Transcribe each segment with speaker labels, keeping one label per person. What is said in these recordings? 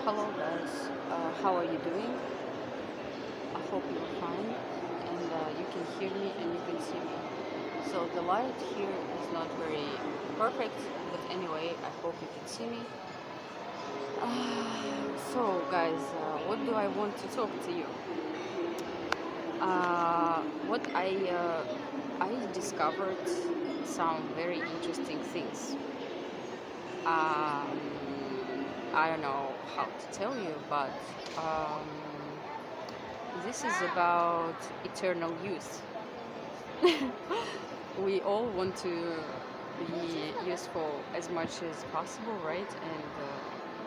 Speaker 1: Hello guys, how are you doing? I hope you're fine and you can hear me and you can see me. So the light here is not very perfect, but anyway, I hope you can see me. So guys, what do I want to talk to you? What I discovered some very interesting things. Um, I don't know how to tell you, but um, this is about eternal youth. We all want to be useful as much as possible, right? And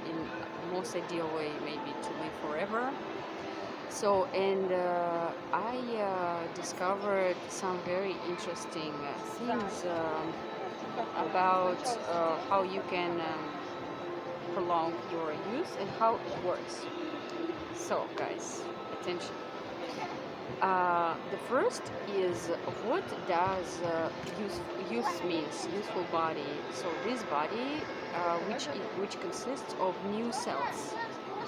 Speaker 1: in most ideal way, maybe to live forever. So, and I discovered some very interesting things about how you can prolong your youth and how it works. So, guys, attention. The first is what does youth means, youthful body. So this body, which consists of new cells.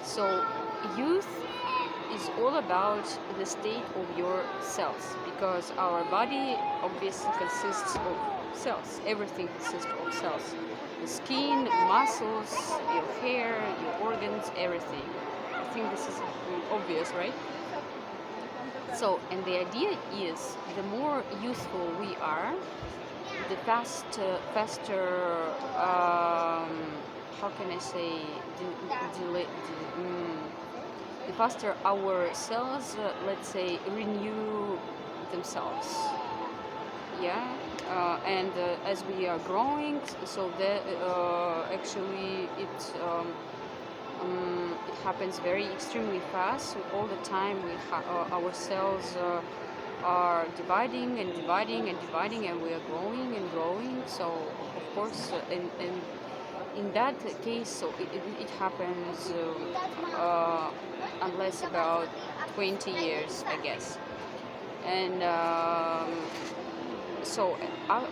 Speaker 1: So youth is all about the state of your cells, because our body obviously consists of cells. Everything consists of cells. The skin, muscles, your hair, your organs, everything. I think this is obvious, right? So, and the idea is the more useful we are, the faster, how can I say, the faster our cells, let's say, renew themselves. Yeah, and as we are growing, so that actually it happens very extremely fast. So all the time our cells are dividing and dividing and dividing, and we are growing and growing. So of course, in that case, so it happens unless about 20 years, I guess. And so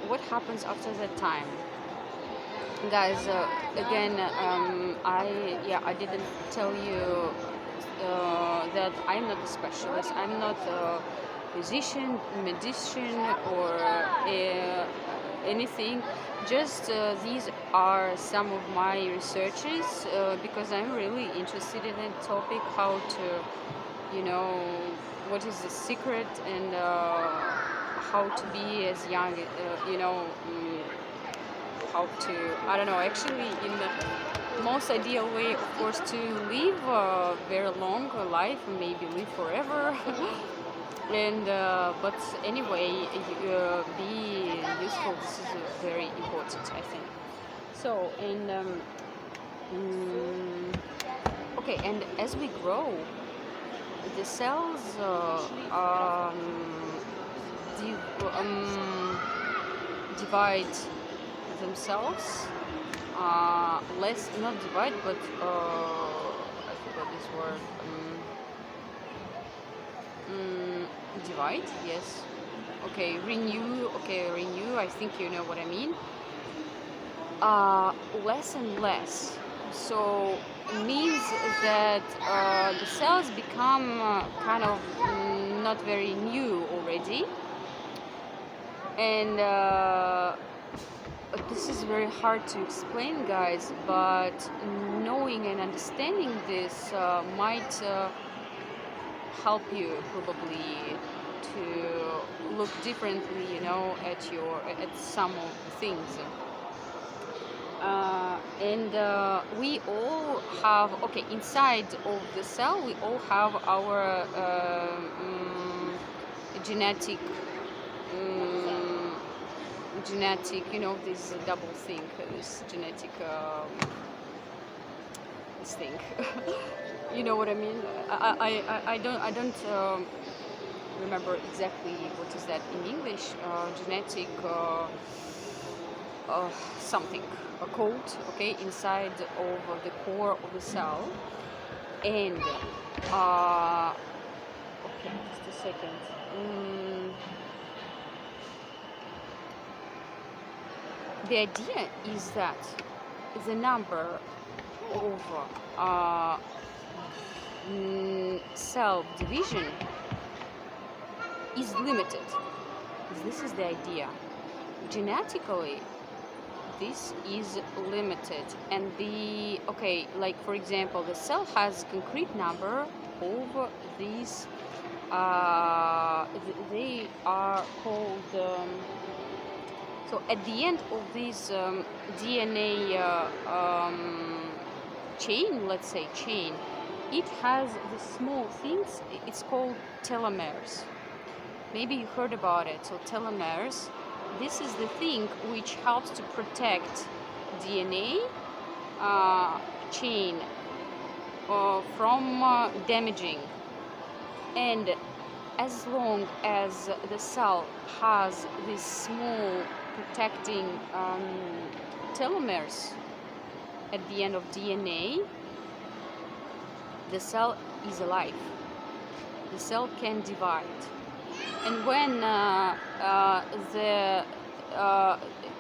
Speaker 1: what happens after that time? Guys, again, I didn't tell you that I'm not a specialist. I'm not a physician, medicine, or anything. Just these are some of my researches, because I'm really interested in the topic, how to, what is the secret, and how to be as young, how to, I don't know, actually in the most ideal way, of course, to live a very long life, maybe live forever. And but anyway, be useful. This is very important, I think. So, and okay, and as we grow, the cells divide themselves, less, not divide, but I forgot this word, divide, yes, okay, renew, I think you know what I mean, less and less. So it means that the cells become kind of not very new already, and this is very hard to explain, guys, but knowing and understanding this might help you probably to look differently, at some of the things. And we all have, inside of the cell, we all have our genetic, this double thing, this genetic, this thing. You know what I mean? I don't remember exactly what is that in English. Genetic something, a code, inside of the core of the cell, and just a second. The idea is that the number of uh, cell division is limited. This is the idea. Genetically, this is limited, and like for example, the cell has concrete number of these. They are called. So at the end of this DNA chain, let's say chain, it has the small things. It's called telomeres. Maybe you heard about it. So telomeres. This is the thing which helps to protect DNA chain from damaging. And as long as the cell has these small protecting telomeres at the end of DNA, the cell is alive. The cell can divide. And when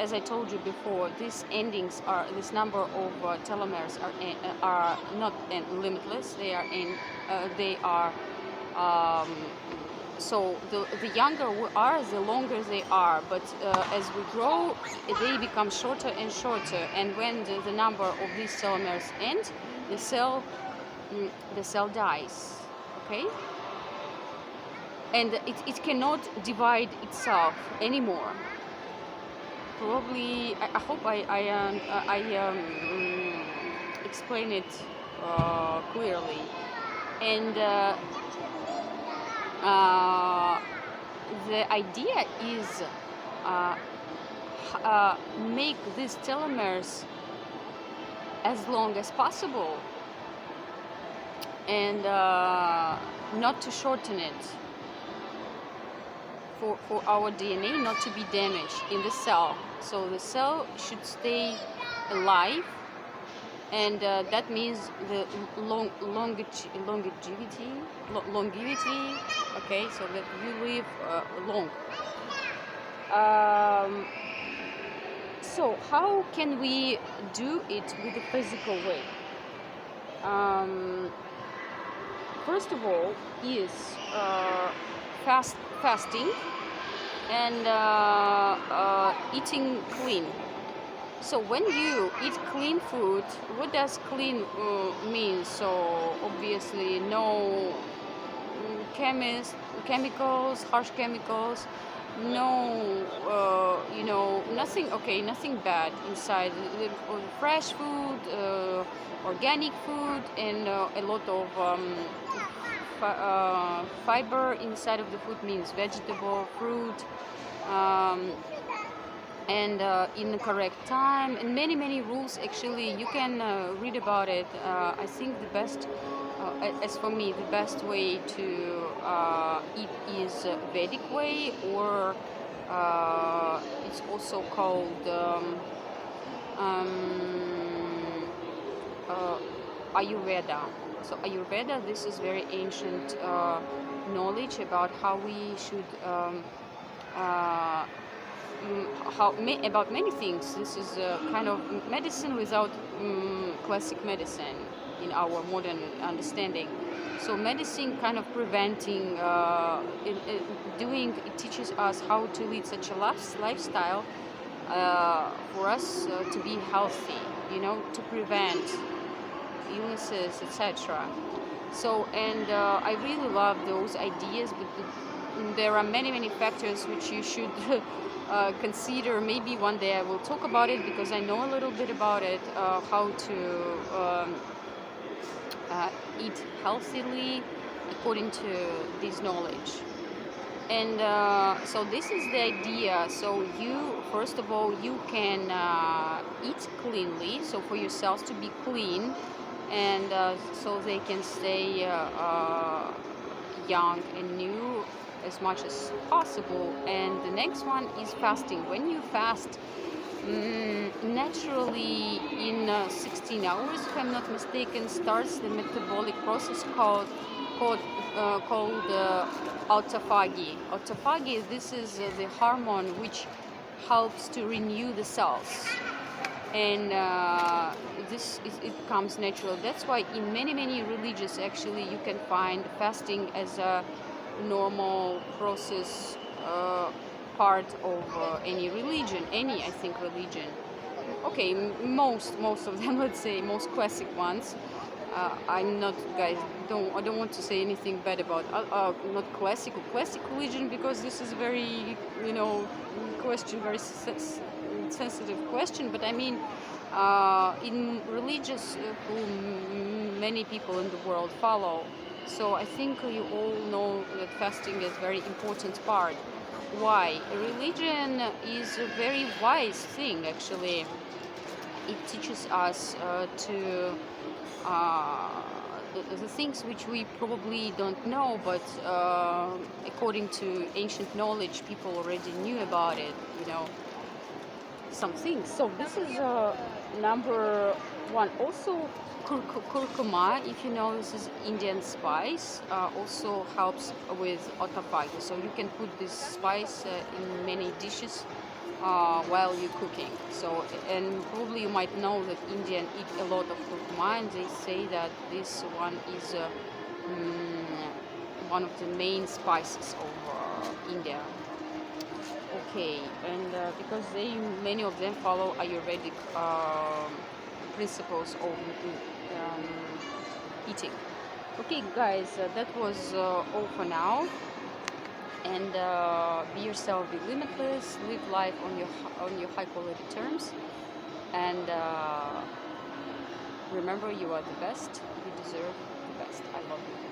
Speaker 1: as I told you before, these endings are, this number of telomeres are not limitless. They are so the younger we are, the longer they are. But as we grow, they become shorter and shorter. And when the number of these telomeres end, the cell dies. Okay. And it cannot divide itself anymore. Probably, I hope I explain it clearly. And the idea is make these telomeres as long as possible, and not to shorten it. For our DNA not to be damaged in the cell. So the cell should stay alive, and that means the longevity, okay, so that you live long. So how can we do it with a physical way? First of all is fasting and eating clean. So when you eat clean food, what does clean mean? So obviously no chemicals, harsh chemicals, no nothing. Okay, nothing bad inside. Fresh food, organic food, and a lot of fiber inside of the food, means vegetable, fruit, and in the correct time, and many rules. Actually, you can read about it. I think the best, as for me, the best way to eat is Vedic way, or it's also called Ayurveda. So Ayurveda, this is very ancient knowledge about how we should, about many things. This is kind of medicine without classic medicine in our modern understanding. So medicine kind of preventing, it teaches us how to lead such a lifestyle for us to be healthy, to prevent illnesses, etc. So, and I really love those ideas, but there are many factors which you should consider. Maybe one day I will talk about it, because I know a little bit about it, how to eat healthily according to this knowledge. And so this is the idea. So you, first of all, you can eat cleanly, so for your cells to be clean, and so they can stay young and new as much as possible. And the next one is fasting. When you fast, naturally in 16 hours, if I'm not mistaken, starts the metabolic process called autophagy. Autophagy, this is the hormone which helps to renew the cells. and it comes natural. That's why in many religions actually you can find fasting as a normal process, part of any religion, any, I think, religion. Okay, most of them, let's say most classic ones. I'm not, guys, I don't want to say anything bad about not classic religion, because this is very, question, very sensitive question. But I mean, in religious who many people in the world follow. So I think you all know that fasting is very important part. Why? Religion is a very wise thing, actually. It teaches us to the things which we probably don't know, but according to ancient knowledge, people already knew about it, some things. So this is number one. Also, curcuma, if you know, this is Indian spice, also helps with autophagy. So you can put this spice in many dishes while you're cooking. So, and probably you might know that Indians eat a lot of curcuma, and they say that this one is one of the main spices of India. Okay, and because many of them follow Ayurvedic principles of eating. Okay, guys, that was all for now. And be yourself, be limitless, live life on your high quality terms, and remember, you are the best. You deserve the best. I love you.